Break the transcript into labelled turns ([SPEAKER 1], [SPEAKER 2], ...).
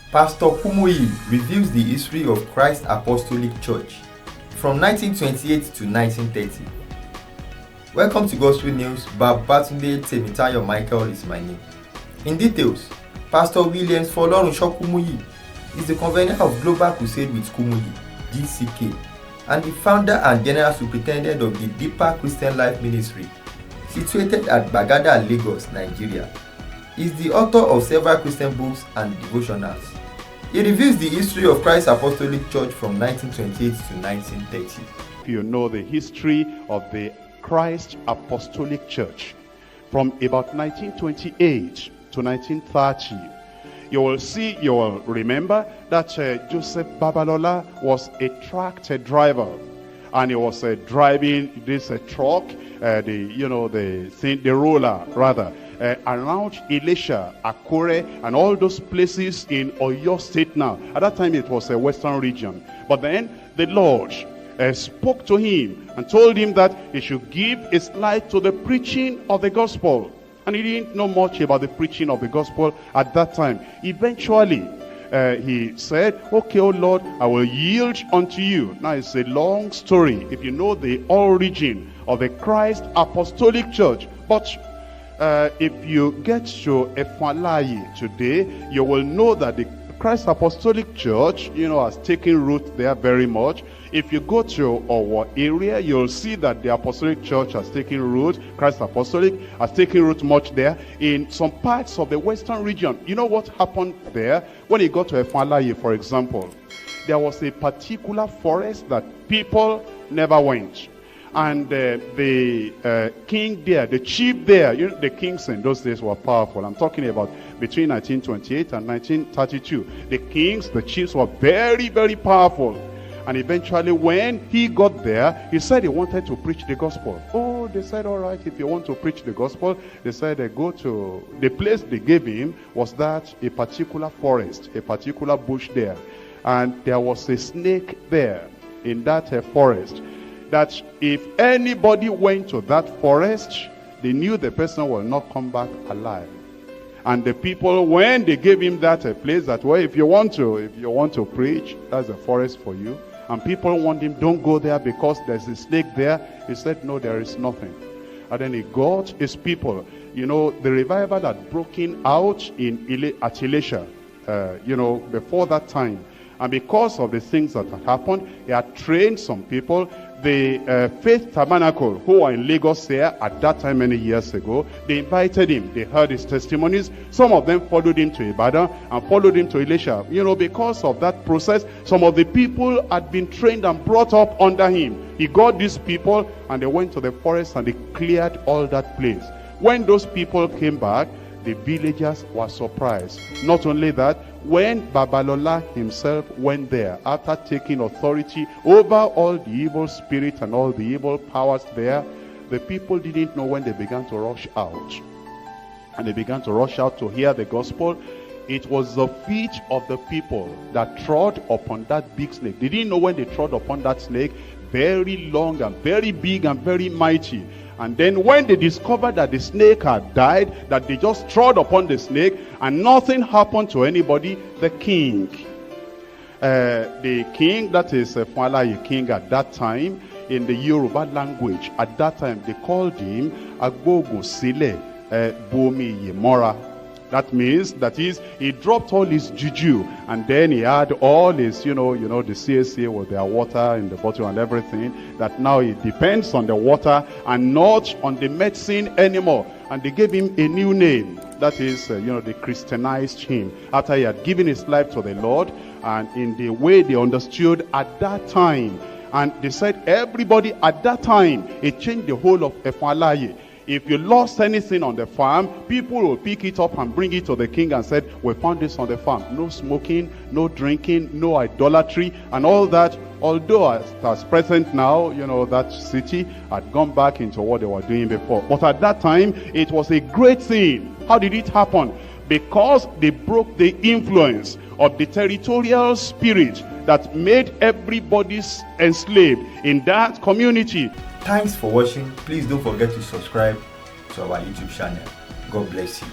[SPEAKER 1] Pastor Kumuyi reviews the history of Christ Apostolic Church from 1928 to 1930. Welcome to Gospel News. Babatunde Temitayo Michael is my name. In details, Pastor Williams Folorunsho Kumuyi is the convener of Global Crusade with Kumuyi, GCK, and the founder and general superintendent of the Deeper Christian Life Ministry, situated at Bagada, Lagos, Nigeria. He is the author of several Christian books and devotionals. He reviews the history of Christ Apostolic Church from 1928 to 1930.
[SPEAKER 2] You know the history of the Christ Apostolic Church from about 1928 to 1930. You will remember that Joseph Babalola was a tractor driver, and he was driving this truck, the roller rather, around Elisha, Akure, and all those places in Oyo State now. At that time it was a western region. But then the Lord spoke to him and told him that he should give his life to the preaching of the gospel. And he didn't know much about the preaching of the gospel at that time. Eventually, he said, okay, oh Lord, I will yield unto you. Now it's a long story if you know the origin of the Christ Apostolic Church. But if you get to Efalayi today, you will know that the Christ Apostolic Church, has taken root there very much. If you go to our area, you'll see that the Apostolic Church has taken root. Christ Apostolic has taken root much there. In some parts of the western region, you know what happened there? When you go to Efalayi, for example, there was a particular forest that people never went. And the king there, the chief there, the kings in those days were powerful. I'm talking about between 1928 and 1932. The kings, the chiefs were very, very powerful. And eventually when he got there, he said he wanted to preach the gospel. Oh, they said, all right, if you want to preach the gospel, they said go to, the place they gave him was that a particular forest, a particular bush there. And there was a snake there in that forest. That if anybody went to that forest, they knew the person will not come back alive. And the people, when they gave him that place, that well, if you want to preach, that's the forest for you. And people warned him, don't go there because there's a snake there. He said, no, there is nothing. And then he got his people. The revival had broken out at Elisha, before that time. And because of the things that had happened, he had trained some people. The Faith Tabernacle, who were in Lagos here at that time many years ago, they invited him. They heard his testimonies. Some of them followed him to Ibadan and followed him to Elisha. Because of that process, some of the people had been trained and brought up under him. He got these people and they went to the forest and they cleared all that place. When those people came back, the villagers were surprised. Not only that, when Babalola himself went there, after taking authority over all the evil spirits and all the evil powers there, the people didn't know when they began to rush out. And they began to rush out to hear the gospel. It was the feet of the people that trod upon that big snake. They didn't know when they trod upon that snake, very long and very big and very mighty. And then when they discovered that the snake had died, that they just trod upon the snake and nothing happened to anybody, the king, that is Efalayi king at that time, in the Yoruba language, at that time they called him Agbogun Sile Bomi Yemora. That means, he dropped all his juju, and then he had all his, the CSA with their water in the bottle and everything, that now it depends on the water and not on the medicine anymore. And they gave him a new name. That is, they Christianized him after he had given his life to the Lord, and in the way they understood at that time. And they said everybody at that time, it changed the whole of Efalayi. If you lost anything on the farm, people will pick it up and bring it to the king and said, we found this on the farm. No smoking, no drinking, no idolatry, and all that. Although as present now, that city had gone back into what they were doing before. But at that time, it was a great thing. How did it happen? Because they broke the influence of the territorial spirit that made everybody enslaved in that community.
[SPEAKER 1] Thanks for watching. Please don't forget to subscribe to our YouTube channel. God bless you.